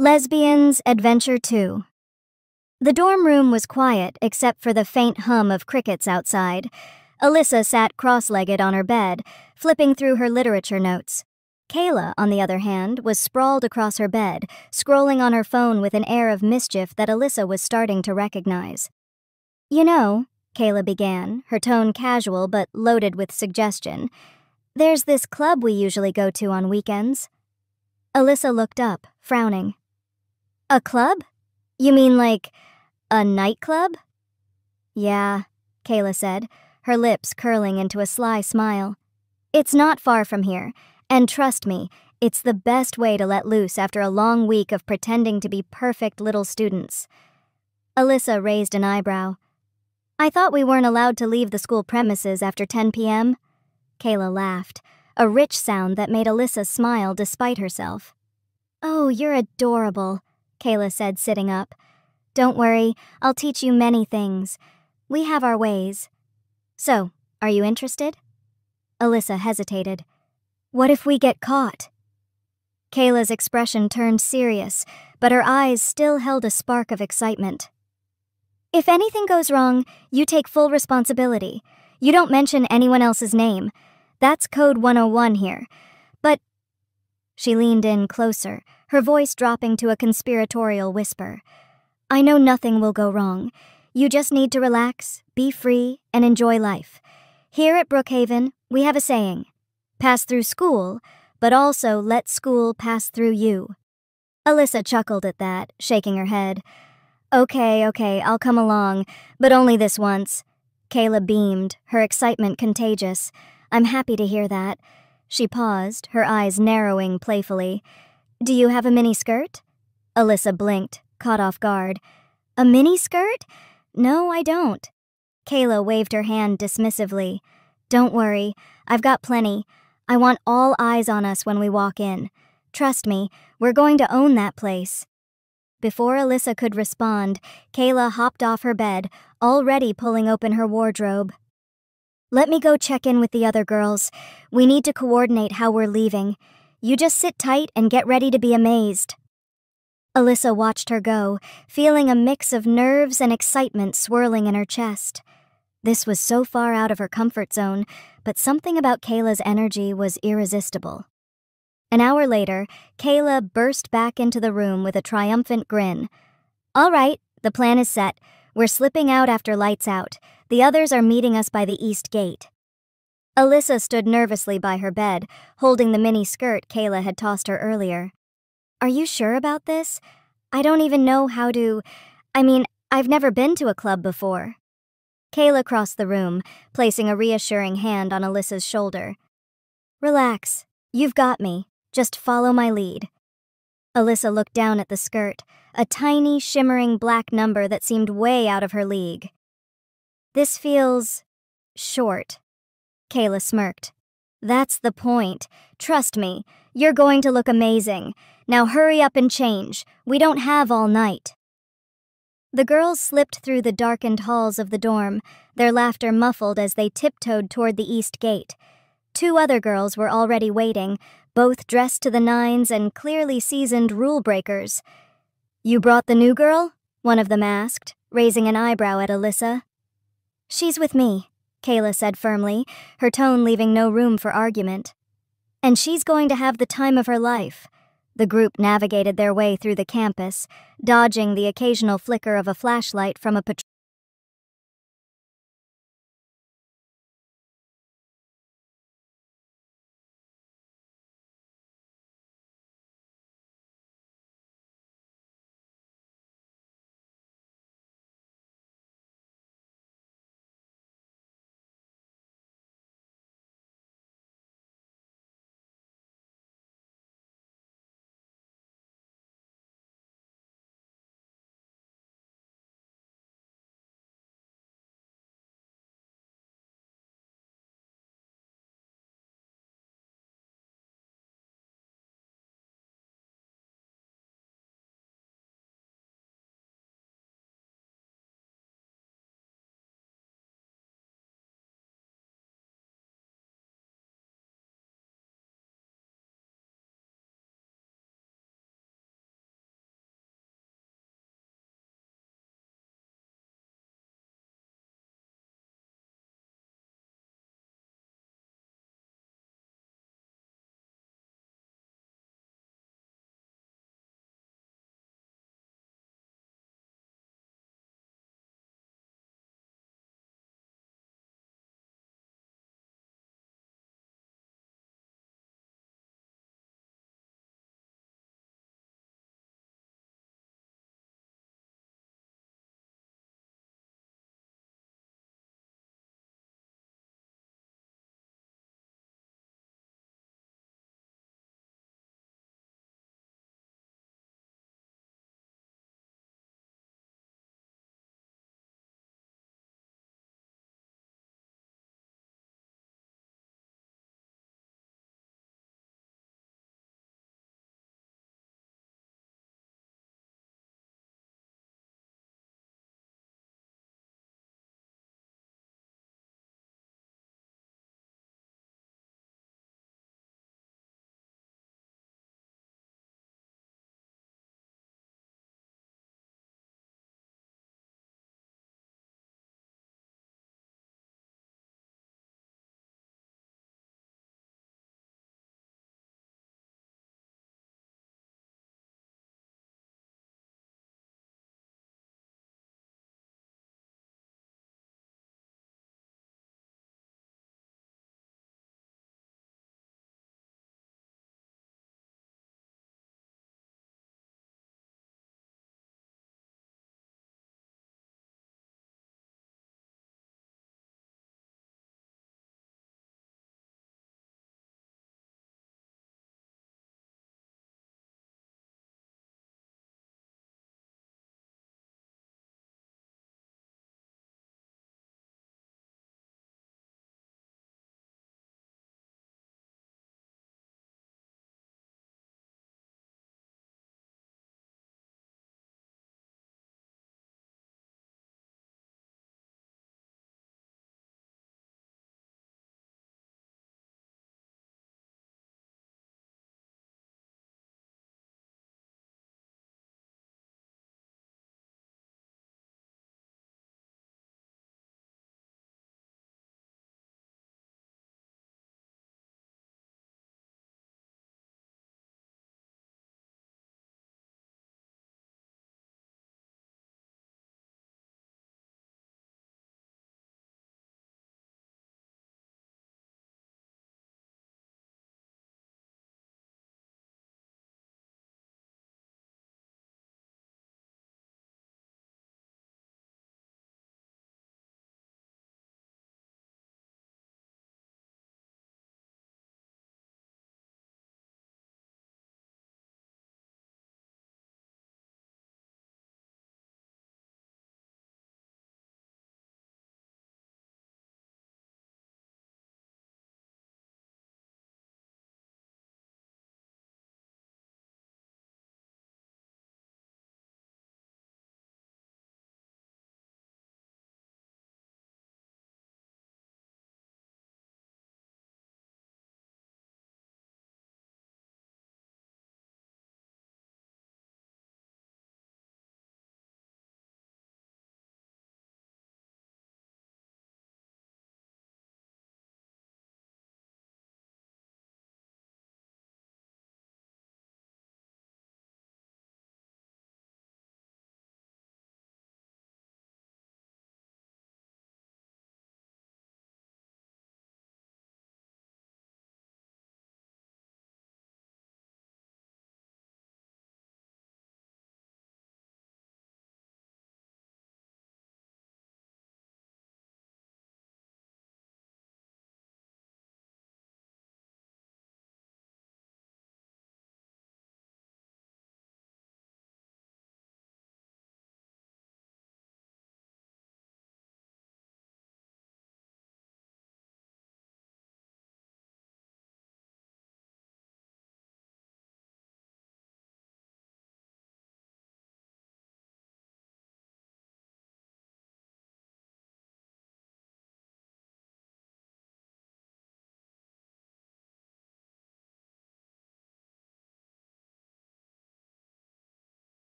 Lesbian Adventure 2. The dorm room was quiet except for the faint hum of crickets outside. Alyssa sat cross-legged on her bed, flipping through her literature notes. Kayla, on the other hand, was sprawled across her bed, scrolling on her phone with an air of mischief that Alyssa was starting to recognize. "You know," Kayla began, her tone casual but loaded with suggestion, "there's this club we usually go to on weekends." Alyssa looked up, frowning. "A club? You mean like a nightclub?" "Yeah," Kayla said, her lips curling into a sly smile. "It's not far from here, and trust me, it's the best way to let loose after a long week of pretending to be perfect little students." Alyssa raised an eyebrow. "I thought we weren't allowed to leave the school premises after 10 p.m. Kayla laughed, a rich sound that made Alyssa smile despite herself. "Oh, you're adorable," Kayla said, sitting up. "Don't worry, I'll teach you many things. We have our ways. So, are you interested?" Alyssa hesitated. "What if we get caught?" Kayla's expression turned serious, but her eyes still held a spark of excitement. "If anything goes wrong, you take full responsibility. You don't mention anyone else's name. That's Code 101 here. But..." She leaned in closer, her voice dropping to a conspiratorial whisper. "I know nothing will go wrong. You just need to relax, be free, and enjoy life. Here at Brookhaven, we have a saying, pass through school, but also let school pass through you." Alyssa chuckled at that, shaking her head. Okay, I'll come along, but only this once." Kayla beamed, her excitement contagious. "I'm happy to hear that." She paused, her eyes narrowing playfully. "Do you have a mini-skirt?" Alyssa blinked, caught off guard. "A mini-skirt? No, I don't." Kayla waved her hand dismissively. "Don't worry, I've got plenty. I want all eyes on us when we walk in. Trust me, we're going to own that place." Before Alyssa could respond, Kayla hopped off her bed, already pulling open her wardrobe. "Let me go check in with the other girls. We need to coordinate how we're leaving. You just sit tight and get ready to be amazed." Alyssa watched her go, feeling a mix of nerves and excitement swirling in her chest. This was so far out of her comfort zone, but something about Kayla's energy was irresistible. An hour later, Kayla burst back into the room with a triumphant grin. "All right, the plan is set. We're slipping out after lights out. The others are meeting us by the east gate." Alyssa stood nervously by her bed, holding the mini-skirt Kayla had tossed her earlier. "Are you sure about this? I don't even know how to... I've never been to a club before." Kayla crossed the room, placing a reassuring hand on Alyssa's shoulder. "Relax. You've got me. Just follow my lead." Alyssa looked down at the skirt, a tiny, shimmering black number that seemed way out of her league. "This feels... short." Kayla smirked. "That's the point. Trust me, you're going to look amazing. Now hurry up and change. We don't have all night." The girls slipped through the darkened halls of the dorm, their laughter muffled as they tiptoed toward the east gate. 2 other girls were already waiting, both dressed to the nines and clearly seasoned rule breakers. "You brought the new girl?" one of them asked, raising an eyebrow at Alyssa. "She's with me," Kayla said firmly, her tone leaving no room for argument. "And she's going to have the time of her life." The group navigated their way through the campus, dodging the occasional flicker of a flashlight from a patrol.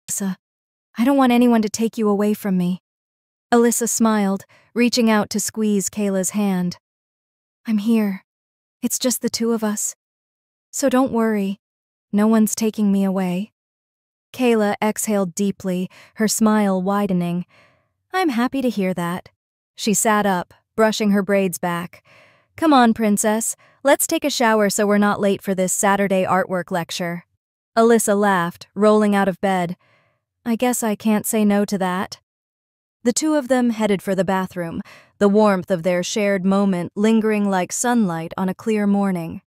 Alyssa, I don't want anyone to take you away from me. Alyssa smiled, reaching out to squeeze Kayla's hand. I'm here. It's just the two of us. So don't worry. No one's taking me away. Kayla exhaled deeply, her smile widening. I'm happy to hear that. She sat up, brushing her braids back. Come on, princess. Let's take a shower so we're not late for this Saturday artwork lecture. Alyssa laughed, rolling out of bed. I guess I can't say no to that. The two of them headed for the bathroom, the warmth of their shared moment lingering like sunlight on a clear morning.